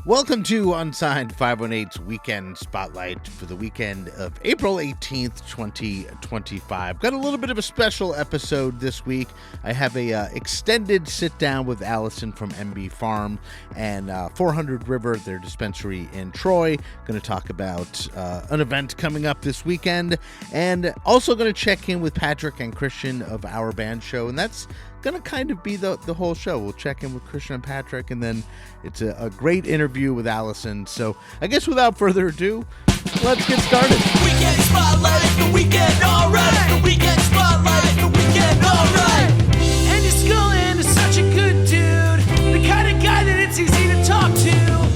Welcome to Unsigned518's Weekend Spotlight for the weekend of April 18th, 2025. Got a little bit of a special episode this week. I have a extended sit-down with Allison from MB Farm and 400 River, their dispensary in Troy. Going to talk about an event coming up this weekend, and also going to check in with Patrick and Christian of Our Band Show, and that's going to kind of be the whole show. We'll check in with Christian and Patrick, and then it's a great interview with Allison. So I guess without further ado, let's get started. Weekend Spotlight, the weekend alright. The weekend Spotlight, the weekend alright. Andy Scullin is such a good dude, the kind of guy that it's easy to talk to.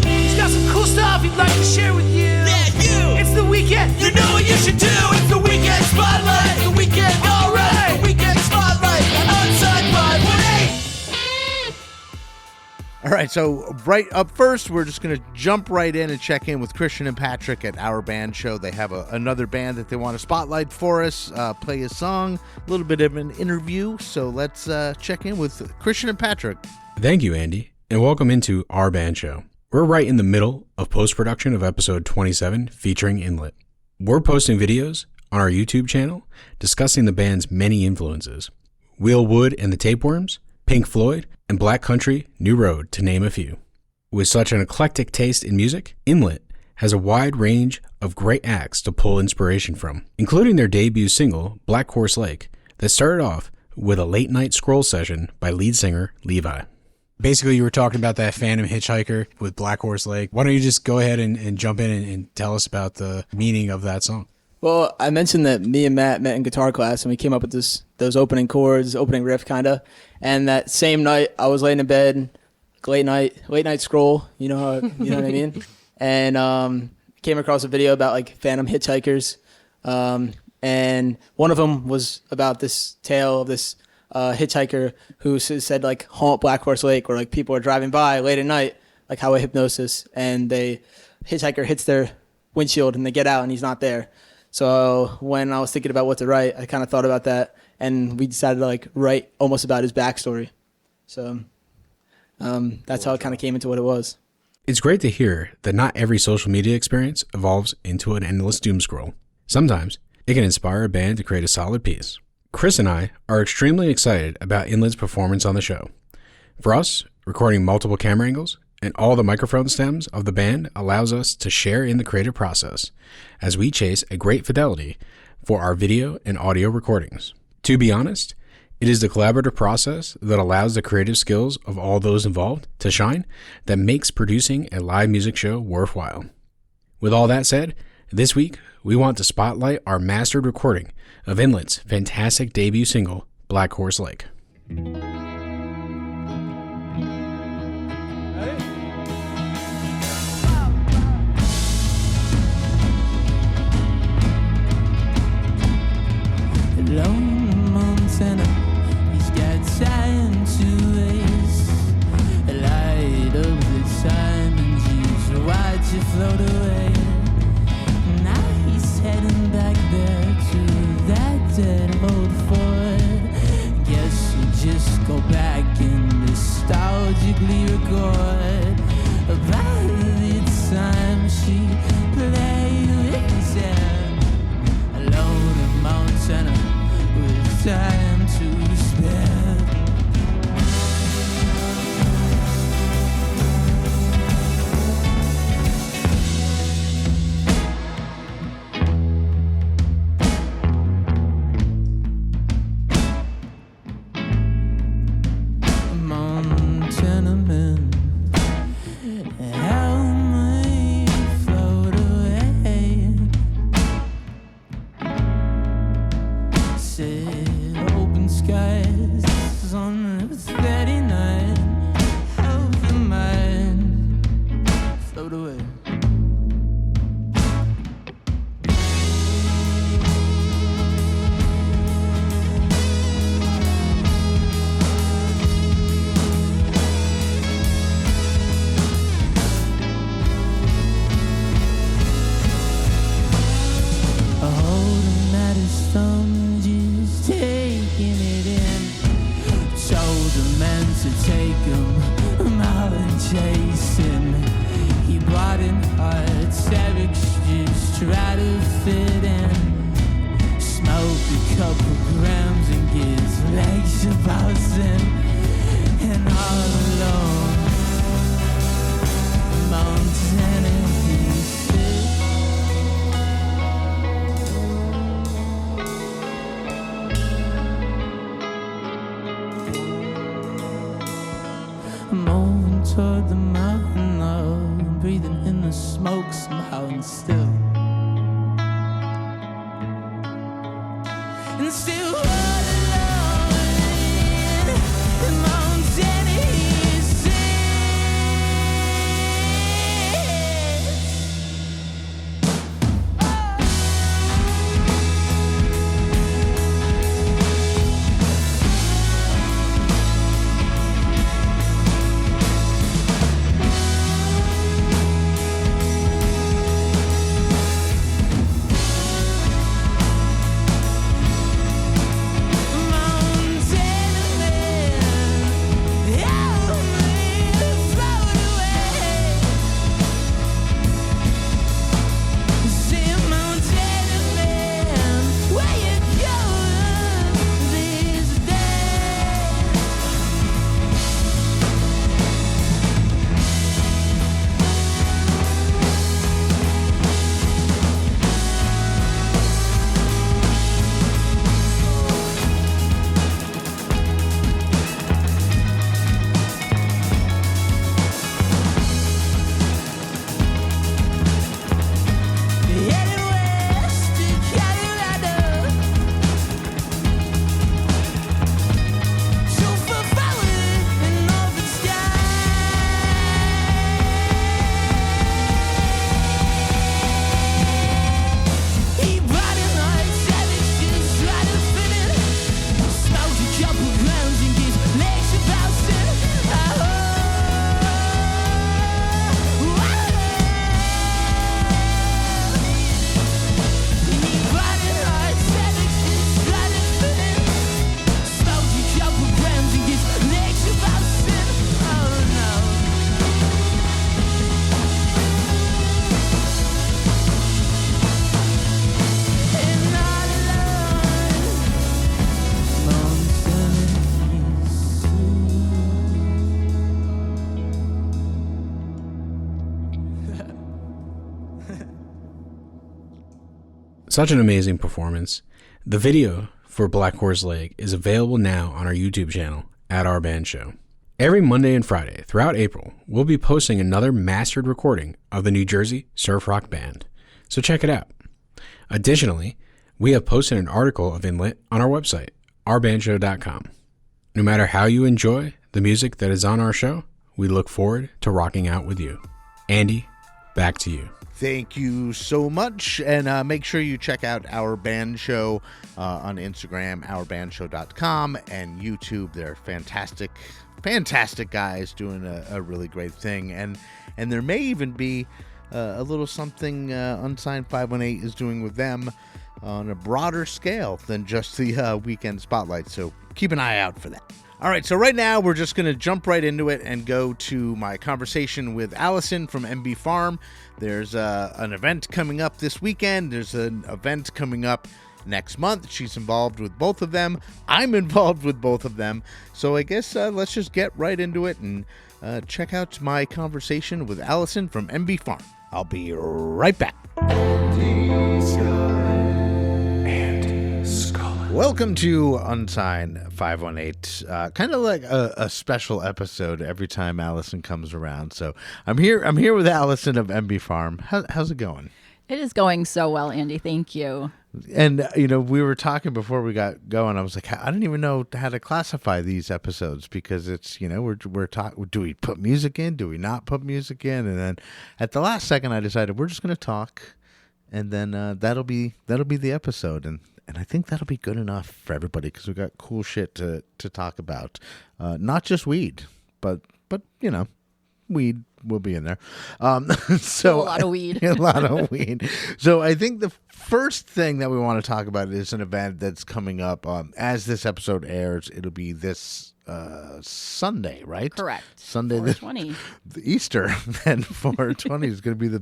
He's got some cool stuff he'd like to share with you. Yeah, you. It's the weekend, you know what you should do. It's the weekend Spotlight, the weekend alright. The weekend Spotlight, Unsigned518. All right, so right up first, we're just going to jump right in and check in with Christian and Patrick at Our Band Show. They have another band that they want to spotlight for us, play a song, a little bit of an interview. So let's check in with Christian and Patrick. Thank you, Andy, and welcome into Our Band Show. We're right in the middle of post-production of episode 27 featuring Inlet. We're posting videos on our YouTube channel discussing the band's many influences. Will Wood and the Tapeworms, Pink Floyd, and Black Country, New Road, to name a few. With such an eclectic taste in music, Inlet has a wide range of great acts to pull inspiration from, including their debut single, Black Horse Lake, that started off with a late-night scroll session by lead singer Levi. Basically, you were talking about that Phantom Hitchhiker with Black Horse Lake. Why don't you just go ahead and jump in and tell us about the meaning of that song? Well, I mentioned that me and Matt met in guitar class, and we came up with those opening chords, opening riff, kind of. And that same night, I was laying in bed, late night scroll. You know what I mean? And came across a video about like Phantom Hitchhikers, and one of them was about this tale of this hitchhiker who said like haunt Black Horse Lake, where like people are driving by late at night, like highway hypnosis, and hitchhiker hits their windshield and they get out and he's not there. So when I was thinking about what to write, I kind of thought about that, and we decided to like write almost about his backstory. So that's how it kind of came into what it was. It's great to hear that not every social media experience evolves into an endless doom scroll. Sometimes it can inspire a band to create a solid piece. Chris and I are extremely excited about Inlet's performance on the show. For us, recording multiple camera angles and all the microphone stems of the band allows us to share in the creative process as we chase a great fidelity for our video and audio recordings. To be honest, it is the collaborative process that allows the creative skills of all those involved to shine that makes producing a live music show worthwhile. With all that said, this week we want to spotlight our mastered recording of Inlet's fantastic debut single, Black Horse Lake. Lone Montana, he's got time to waste. Light up the time and just watch it float away. Now he's heading back there to that dead old fort. Guess he'll just go back and nostalgically record about the time she played with his hand. Alone in Montana, with time to spare. Montana man, how may you float away? Said open skies on a steady night, help the mind float away. Holding at his thumb, just taking it in. Told the man to take him, I'm out and chasing. fit in. Smoke a couple grams and gets legs about sin. And all alone, Montana, he sits. Moving toward the mountain, though, breathing in the smoke somehow and still. And still all alone, the Montana he Such an amazing performance. The video for Black Horse Lake is available now on our YouTube channel at Our Band Show. Every Monday and Friday throughout April, we'll be posting another mastered recording of the New Jersey surf rock band, so check it out. Additionally, we have posted an article of Inlet on our website, ourbandshow.com. No matter how you enjoy the music that is on our show, we look forward to rocking out with you. Andy, back to you. Thank you so much, and make sure you check out Our Band Show on Instagram, ourbandshow.com, and YouTube. They're fantastic guys doing a really great thing, and there may even be a little something Unsigned518 is doing with them on a broader scale than just the weekend spotlight, so keep an eye out for that. All right, so right now we're just going to jump right into it and go to my conversation with Allison from MB Farm. There's an event coming up this weekend. There's an event coming up next month. She's involved with both of them. I'm involved with both of them. So I guess let's just get right into it and check out my conversation with Allison from MB Farm. I'll be right back. Welcome to Unsigned518. Kind of like a special episode every time Allison comes around. So I'm here with Allison of MB Farm. How's it going? It is going so well, Andy. Thank you. And we were talking before we got going. I was like, I don't even know how to classify these episodes because it's we're talking. Do we put music in? Do we not put music in? And then at the last second, I decided we're just going to talk, and then that'll be the episode. And I think that'll be good enough for everybody because we got cool shit to talk about. Not just weed, but weed will be in there. So a lot of weed. A lot of weed. So I think the first thing that we want to talk about is an event that's coming up. As this episode airs, it'll be this Sunday, right? Correct. Sunday, 420. The Easter, and 420 is going to be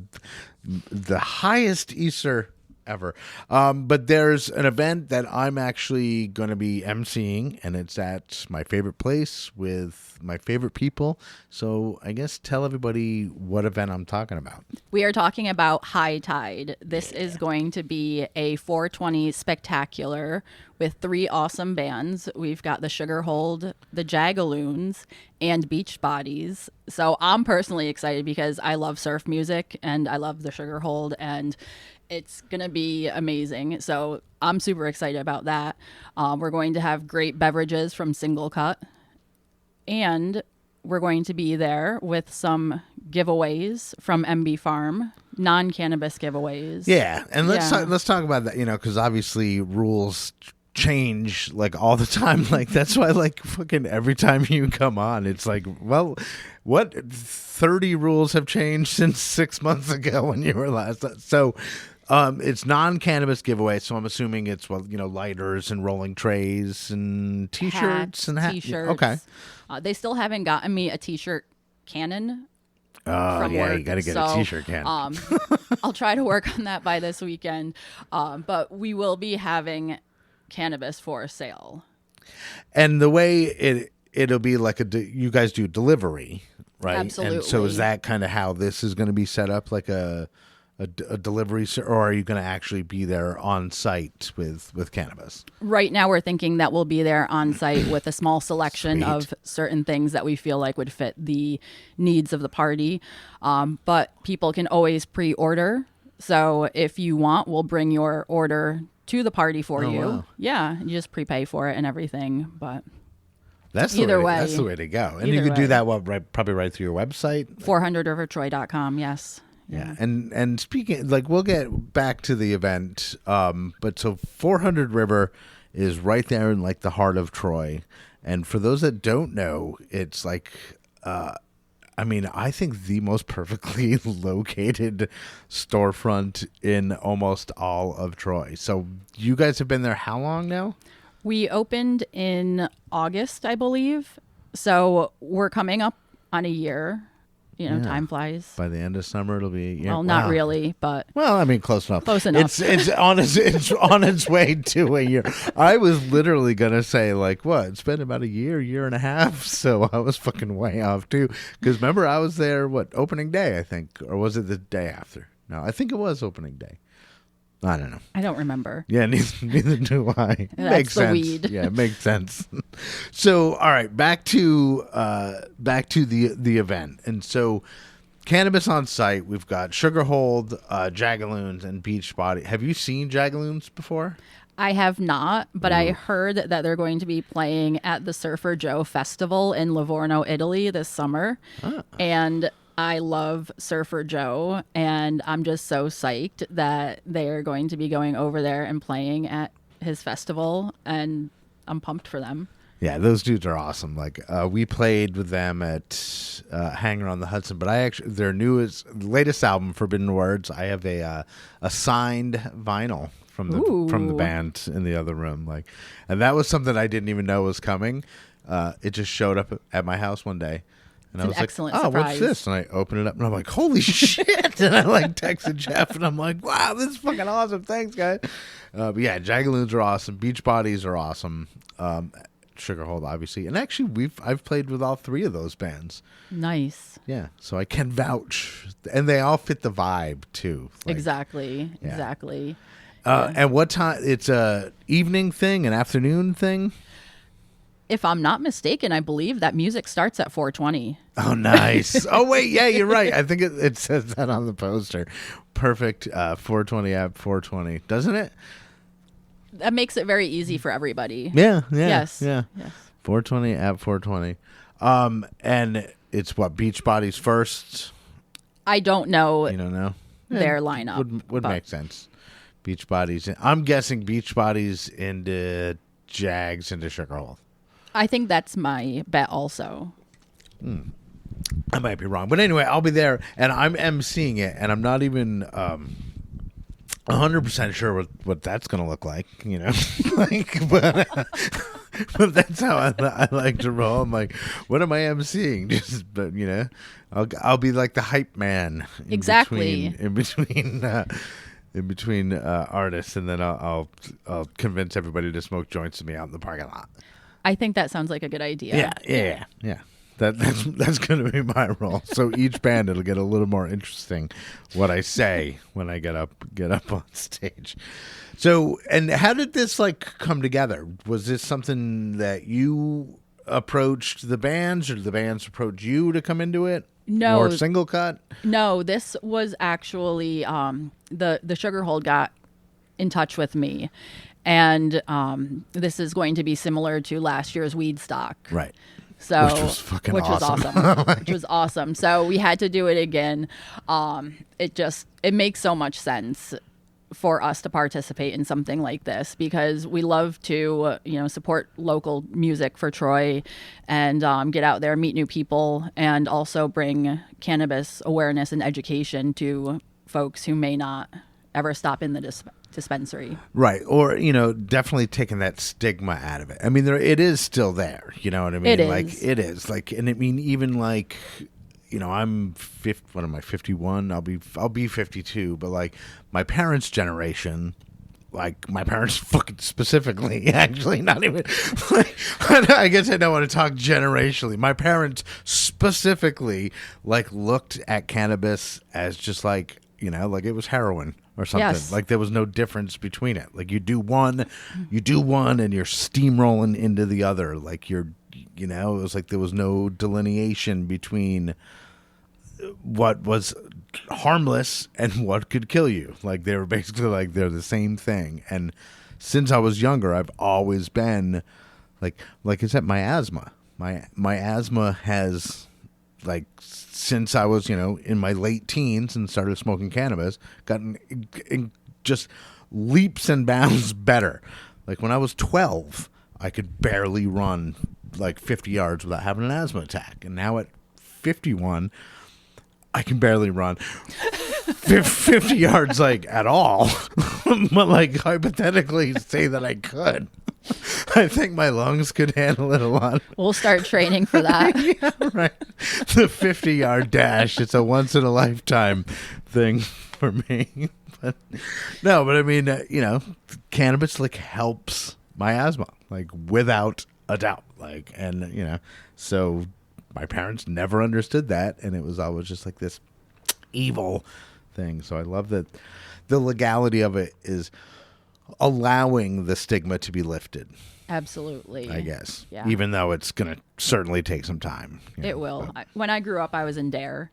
the highest Easter ever. But there's an event that I'm actually going to be emceeing, and it's at my favorite place with my favorite people. So I guess tell everybody what event I'm talking about. We are talking about High Tide. This is going to be a 420 spectacular with 3 awesome bands. We've got the Sugarhold, the Jagaloons, and Beach Bodies. So I'm personally excited because I love surf music and I love the Sugarhold, and it's going to be amazing. So I'm super excited about that. We're going to have great beverages from Single Cut, and we're going to be there with some giveaways from MB Farm, non-cannabis giveaways. Yeah, and let's talk about that, because obviously rules change like all the time. Like that's why like fucking every time you come on, it's like, well, what 30 rules have changed since 6 months ago when you were last. So it's non-cannabis giveaway, so I'm assuming it's lighters and rolling trays and t-shirts and hats. T-shirts. Okay. They still haven't gotten me a t-shirt cannon. Oh, yeah, work. you got to get a t-shirt cannon. I'll try to work on that by this weekend. But we will be having cannabis for sale. And the way it'll be like you guys do delivery, right? Absolutely. And so is that kind of how this is going to be set up, like a delivery, or are you going to actually be there on site with cannabis? Right now we're thinking that we'll be there on site with a small selection Sweet. of certain things that we feel like would fit the needs of the party. But people can always pre-order. So if you want, we'll bring your order to the party for you. Wow. Yeah, you just prepay for it and everything. But That's either way. That's the way to go. And Either you could do way. that probably right through your website. 400rivertroy.com, yes. Yeah. And speaking, like, we'll get back to the event, but so 400 River is right there in like the heart of Troy. And for those that don't know, it's like, I think the most perfectly located storefront in almost all of Troy. So you guys have been there how long now? We opened in August, I believe. So we're coming up on a year. Time flies. By the end of summer, it'll be. Well, not really, but Close enough. Close enough. It's on its way to a year. I was literally gonna say like, what? It's been about a year and a half. So I was fucking way off too. Because remember, I was there. Opening day? I think, or was it the day after? No, I think it was opening day. I don't know. I don't remember. Yeah, neither do I. That's Makes the sense. weed. Yeah, it makes sense. So, all right, back to the event. And so, cannabis on site. We've got Sugarhold, Jagaloons, and Beach Body. Have you seen Jagaloons before? I have not, but I heard that they're going to be playing at the Surfer Joe Festival in Livorno, Italy this summer. And I love Surfer Joe, and I'm just so psyched that they're going to be going over there and playing at his festival, and I'm pumped for them. Yeah, those dudes are awesome. Like we played with them at Hangar on the Hudson, but their latest album, Forbidden Words, I have a signed vinyl from the band in the other room. And that was something I didn't even know was coming. It just showed up at my house one day. And I was excellent like, surprise. What's this? And I opened it up, and I'm like, holy shit. And I texted Jeff, and I'm like, wow, this is fucking awesome. Thanks, guys. But yeah, Jagaloons are awesome. Beach Bodies are awesome. Sugarhold, obviously. And actually, I've played with all 3 of those bands. Nice. Yeah, so I can vouch. And they all fit the vibe, too. Exactly. Yeah. Exactly. And what time? It's a evening thing, an afternoon thing? If I'm not mistaken, I believe that music starts at 4:20. Oh, nice. Oh, wait. Yeah, you're right. I think it says that on the poster. Perfect. 420 app 420. Doesn't it? That makes it very easy for everybody. Yeah. Yes. Yeah. Yes. 420 app 420. And it's what, Beach Bodies first? I don't know You don't know? their lineup. Would but make sense. Beach Bodies. I'm guessing Beach Bodies into Jags into Sugarhold. I think that's my bet also. I might be wrong. But anyway, I'll be there, and I'm emceeing it, and I'm not even 100% sure what that's going to look like, but that's how I like to roll. I'm like, what am I emceeing? I'll be like the hype man. Exactly. In between artists, and then I'll convince everybody to smoke joints with me out in the parking lot. I think that sounds like a good idea. Yeah. That's going to be my role. So each band, it'll get a little more interesting what I say when I get up on stage. So, and how did this like come together? Was this something that you approached the bands, or did the bands approach you to come into it? No. Or single cut? No, this was actually the Sugarhold got in touch with me, and this is going to be similar to last year's Weedstock. Right. So, which was fucking awesome. Which was awesome. So we had to do it again. It makes so much sense for us to participate in something like this, because we love to, support local music for Troy, and get out there, meet new people, and also bring cannabis awareness and education to folks who may not ever stop in the dispensary. Right. Or, definitely taking that stigma out of it. I mean, it is still there. You know what I mean? It is. Like, it is. Like, and I mean, even like, I'm 51? I'll be 52. But like my parents' generation, like my parents fucking specifically, actually, not even, like, I guess I don't want to talk generationally. My parents specifically, like, looked at cannabis as just like, like it was heroin or something. Yes. Like there was no difference between it. Like you do one and you're steamrolling into the other. Like it was like there was no delineation between what was harmless and what could kill you. Like they were basically like they're the same thing. And since I was younger, I've always been like I said, my asthma. My asthma has, like, since I was, in my late teens and started smoking cannabis, gotten just leaps and bounds better. Like when I was 12, I could barely run like 50 yards without having an asthma attack. And now at 51, I can barely run 50 yards like at all. But like hypothetically say that I could. I think my lungs could handle it a lot. We'll start training for that. Yeah, right. The 50-yard dash. It's a once-in-a-lifetime thing for me. But I mean, cannabis, like, helps my asthma, like, without a doubt. Like, and, so my parents never understood that, and it was always just, like, this evil thing. So I love that the legality of it is allowing the stigma to be lifted. Absolutely. I guess. Yeah. Even though it's going to certainly take some time. It will. When I grew up, I was in DARE,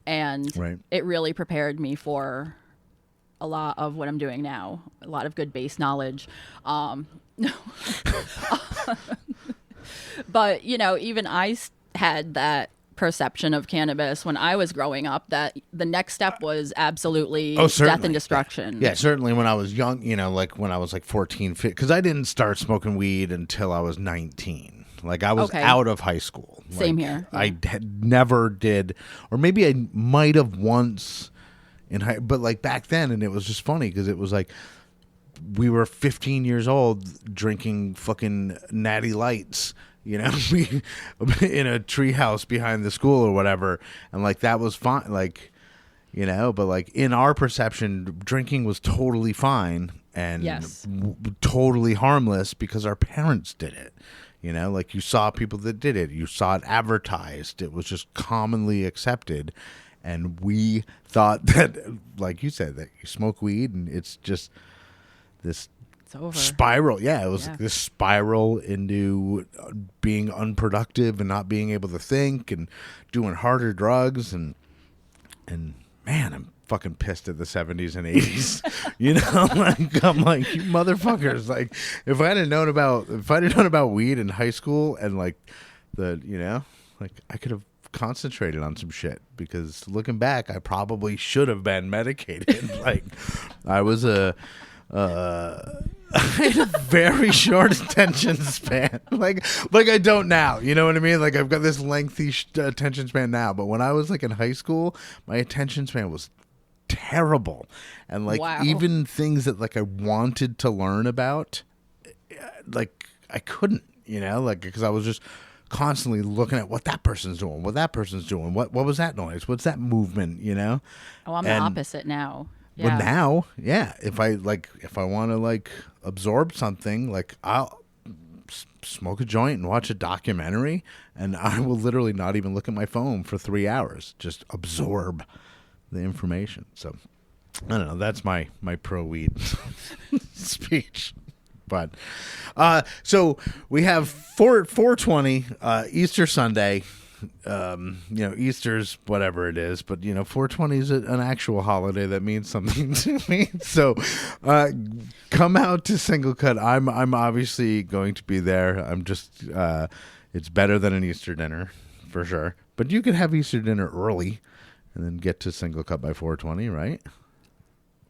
and Right. it really prepared me for a lot of what I'm doing now. A lot of good base knowledge. But, even I had that perception of cannabis when I was growing up, that the next step was absolutely death and destruction. Yeah, certainly when I was young, like when I was like 14, because I didn't start smoking weed until I was 19. Like I was out of high school. Same like, here. I never did, or maybe I might have once but like back then, and it was just funny because it was like we were 15 years old drinking fucking Natty Lights, in a treehouse behind the school or whatever, and like that was fine, like, but like in our perception, drinking was totally fine and Yes. totally harmless because our parents did it. Like you saw people that did it, you saw it advertised, it was just commonly accepted, and we thought that, like you said, that you smoke weed and it's just this It's over. spiral. Yeah, it was like this spiral into being unproductive and not being able to think and doing harder drugs, and man, I'm fucking pissed at the 70s and 80s. Like I'm like, you motherfuckers. Like if I'd have known about weed in high school, and like like I could have concentrated on some shit, because looking back, I probably should have been medicated. Like I was I had a very short attention span, like I don't now. You know what I mean? Like I've got this lengthy attention span now, but when I was like in high school, my attention span was terrible, and like Wow. even things that like I wanted to learn about, like I couldn't. Like because I was just constantly looking at what that person's doing, what was that noise, what's that movement. Oh, I'm the opposite now. Well, Yeah. now, yeah, if I want to like absorb something, like I'll smoke a joint and watch a documentary, and I will literally not even look at my phone for 3 hours, just absorb the information. So I don't know. That's my pro weed speech. But so we have 420 Easter Sunday. Easter's whatever it is, but 420 is an actual holiday that means something to me. So come out to Single Cut. I'm obviously going to be there. I'm just it's better than an Easter dinner for sure. But you could have Easter dinner early and then get to Single Cut by 420, right?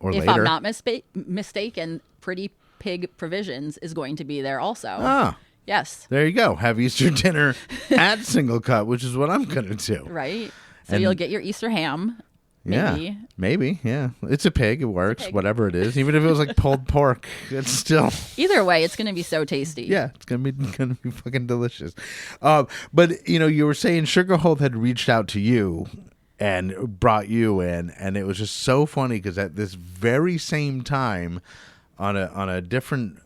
Or If later. I'm not mistaken, Pretty Pig Provisions is going to be there also. Ah, Yes. there you go. Have Easter dinner at Single Cut, which is what I'm going to do. Right. So And- you'll get your Easter ham. Maybe. Yeah, maybe. Yeah, it's a pig. It works. pig. Whatever it is, even if it was like pulled pork, it's still. Either way, it's going to be so tasty. Yeah, it's gonna be fucking delicious. But you were saying Sugarhold had reached out to you and brought you in, and it was just so funny because at this very same time, on a different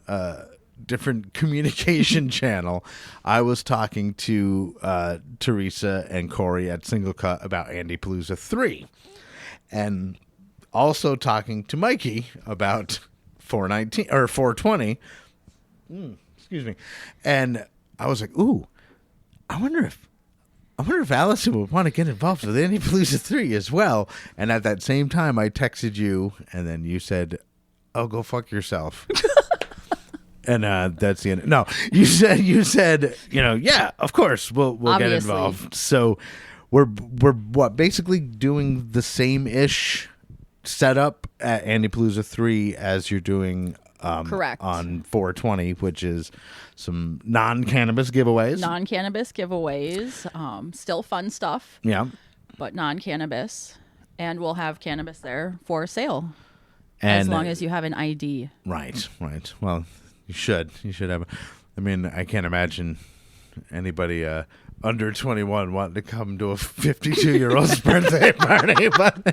communication channel, I was talking to Teresa and Corey at Single Cut about Andy Palooza 3, and also talking to Mikey about 419 or 420. Excuse me. And I was like, ooh, I wonder if Allison would want to get involved with Andy Palooza 3 as well. And at that same time, I texted you, and then you said, oh, go fuck yourself. And that's the end. No, you said, yeah, of course, we'll get Obviously. involved. So we're basically doing the same-ish setup at Andy Palooza 3 as you're doing Correct. on 420, which is some non-cannabis giveaways. Non-cannabis giveaways. Still fun stuff, Yeah. but non-cannabis. And we'll have cannabis there for sale. And as long as you have an ID. Right. Well, you should have. I mean, I can't imagine anybody under 21 wanting to come to a 52-year-old's birthday party, but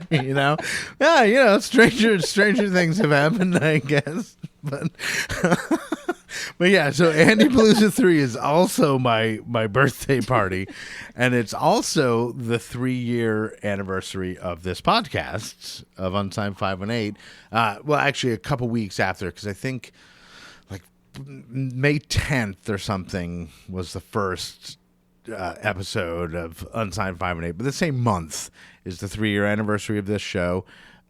stranger things have happened, I guess. But but yeah, so Andy Palooza 3 is also my birthday party, and it's also the 3-year anniversary of this podcast of Unsigned 518. Well, actually, a couple weeks after, because I think like May 10th or something was the first episode of Unsigned 518, but the same month is the 3-year anniversary of this show.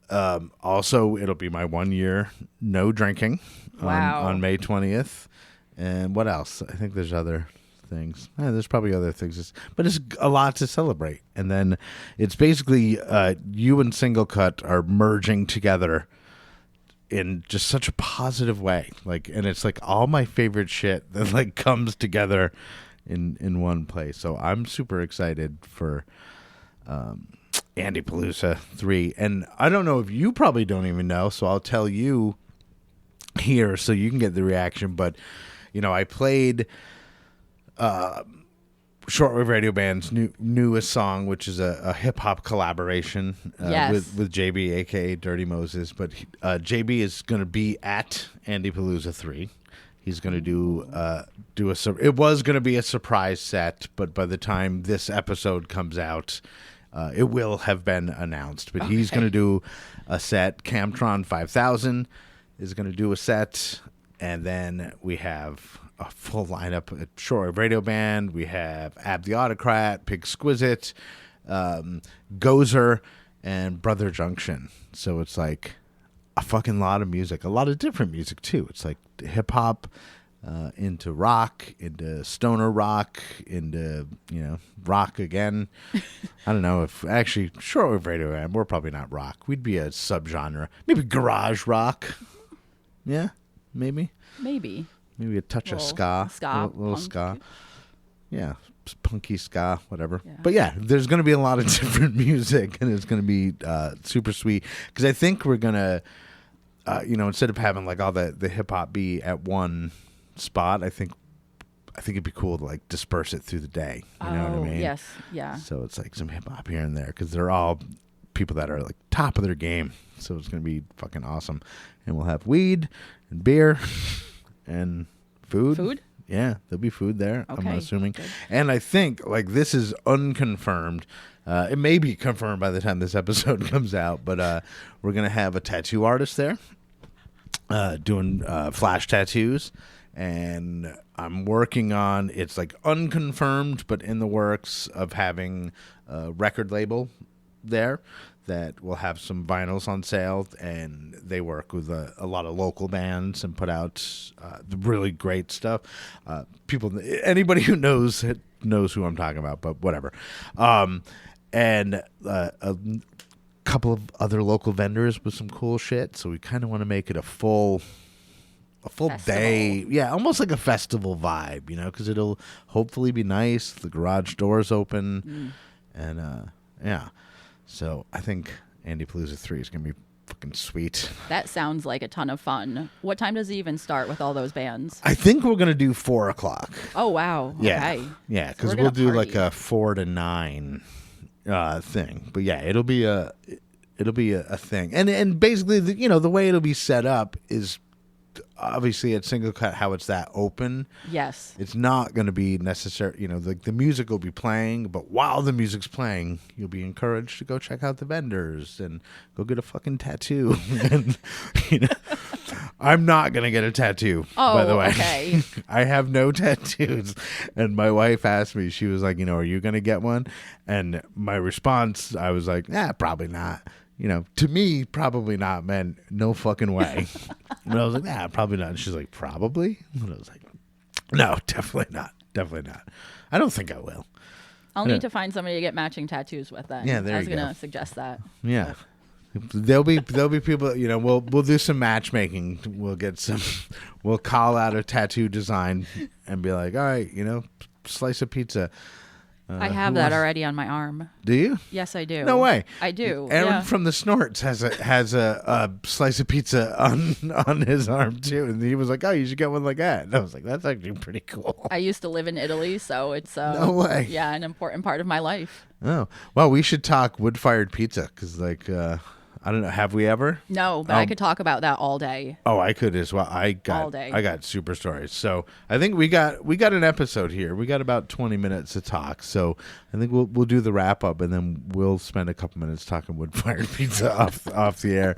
Also, it'll be my 1 year no drinking on May 20th. And what else? I think there's other things. There's probably other things, but it's a lot to celebrate. And then it's basically you and Single Cut are merging together in just such a positive way. And it's like all my favorite shit that like comes together in one place. So I'm super excited for Andy Palooza 3. And I don't know if you probably don't even know, so I'll tell you here so you can get the reaction. But, I played Shortwave Radio Band's newest song, which is a hip-hop collaboration Yes. with JB, a.k.a. Dirty Moses. But JB is going to be at Andy Palooza 3. He's going to do it was going to be a surprise set, but by the time this episode comes out, it will have been announced. But he's going to do a set. Camtron 5000 is going to do a set, and then we have a full lineup at Shortwave Radio Band. We have Ab the Autocrat, Pixquisite, Gozer, and Brother Junction. So it's like a fucking lot of music, a lot of different music too. It's like hip hop, into rock, into stoner rock, into rock again. I don't know if actually Shortwave Radio Band, we're probably not rock. We'd be a subgenre, maybe garage rock. Yeah, maybe a touch of ska, ska, little punk. ska. Yeah, punky ska, whatever. Yeah. But yeah, there's going to be a lot of different music, and it's going to be super sweet. Because I think we're going to, instead of having like all the hip hop be at one spot, I think it'd be cool to like disperse it through the day. You know what I mean? Yes, yeah. So it's like some hip hop here and there because they're all people that are like top of their game. So it's going to be fucking awesome. And we'll have weed and beer and food. Food? Yeah, there'll be food there, I'm Okay, assuming. good. And I think, like, this is unconfirmed. It may be confirmed by the time this episode comes out, but we're going to have a tattoo artist there doing flash tattoos. And I'm working on, it's like unconfirmed, but in the works of having a record label there that will have some vinyls on sale, and they work with a lot of local bands and put out the really great stuff. Anybody who knows who I'm talking about, but whatever. And a couple of other local vendors with some cool shit. So we kind of want to make it a full Festival. day. Yeah, almost like a festival vibe, because it'll hopefully be nice. The garage doors open. And yeah. So I think Andy Palooza 3 is going to be fucking sweet. That sounds like a ton of fun. What time does it even start with all those bands? I think we're going to do 4 o'clock. Oh, wow. Yeah. Okay. Yeah, So because we're we'll gonna do like party. a 4 to 9 thing. But yeah, it'll be a thing. And basically, the way it'll be set up is obviously at Single Cut, how it's that open. Yes. It's not going to be necessary. The music will be playing, but while the music's playing, you'll be encouraged to go check out the vendors and go get a fucking tattoo. And I'm not going to get a tattoo, by the way. Okay. I have no tattoos. And my wife asked me, she was like, are you going to get one? And my response, I was like, probably not. To me, probably not meant no fucking way. And I was like, probably not. And she's like, probably? And I was like, no, definitely not. Definitely not. I don't think I will. I'll need to find somebody to get matching tattoos with then. Yeah, there I was you go. going to suggest that. Yeah. There'll be people, we'll do some matchmaking. We'll call out a tattoo design and be like, all right, slice of pizza. I have that already on my arm. Do you? Yes, I do. No way. I do. Aaron yeah. from the Snorts has a slice of pizza on his arm too, and he was like, "Oh, you should get one like that." And I was like, "That's actually pretty cool." I used to live in Italy, so it's No way. Yeah, an important part of my life. Oh, well, we should talk wood-fired pizza because, I don't know, have we ever? No, but I could talk about that all day. Oh, I could as well. I All day. got super stories. So I think we got an episode here. We got about 20 minutes to talk. So I think we'll do the wrap up, and then we'll spend a couple minutes talking wood-fired pizza off the air.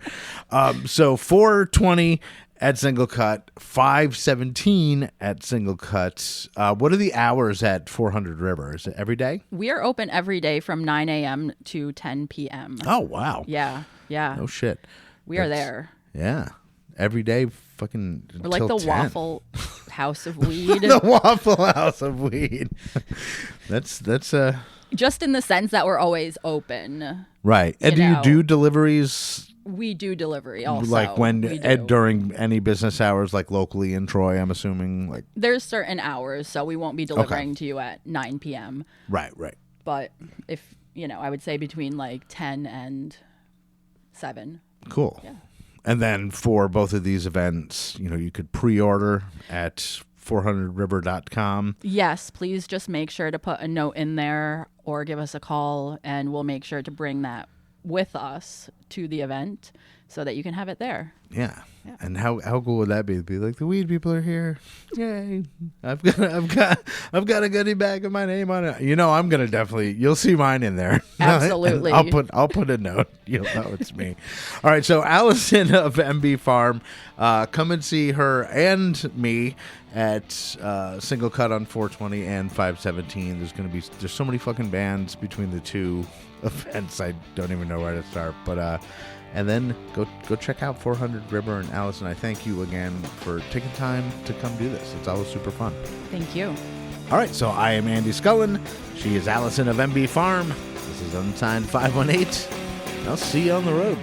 So 4:20 at Single Cut, 5:17 at Single Cut. What are the hours at 400 River? Is it every day? We are open every day from 9 a.m. to 10 p.m. Oh wow. Yeah. No shit. We are That's- there. Yeah. Every day, fucking. We're like the till 10. Waffle House of Weed. The Waffle House of Weed. that's Just in the sense that we're always open. right. And You do you know. do deliveries We do delivery also. like We do. during any business hours, like locally in Troy? I'm assuming, like There's certain hours, so we won't be delivering to you at 9 p.m. right. But if, I would say between like 10 and 7. Cool. Yeah. And then for both of these events, you could pre-order at 400river.com. Yes, please just make sure to put a note in there or give us a call, and we'll make sure to bring that with us to the event so that you can have it there. Yeah. And how cool would that be? To be like, the weed people are here. Yay. I've got a goodie bag with my name on it. I'm gonna definitely, you'll see mine in there. Absolutely. And I'll put a note. You'll know it's me. All right, so Allison of MB Farm, come and see her and me at Single Cut on 420 and 517. There's so many fucking bands between the two events. I don't even know where to start. But and then go check out 400 River. And Allison, I thank you again for taking time to come do this. It's always super fun. Thank you. All right, so I am Andy Scullin. She is Allison of MB Farm. This is Unsigned 518. I'll see you on the road.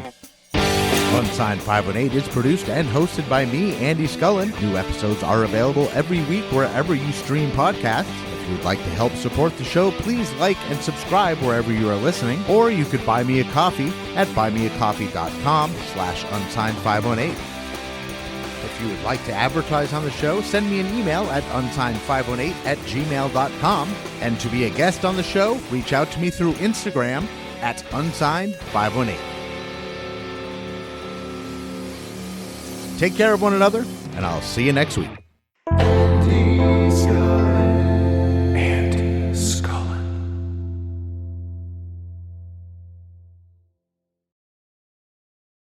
Unsigned 518 is produced and hosted by me, Andy Scullin. New episodes are available every week wherever you stream podcasts. If you would like to help support the show, please like and subscribe wherever you are listening, or you could buy me a coffee at buymeacoffee.com/unsigned518. If you would like to advertise on the show, send me an email at unsigned518@gmail.com. And to be a guest on the show, reach out to me through Instagram at Unsigned518. Take care of one another, and I'll see you next week.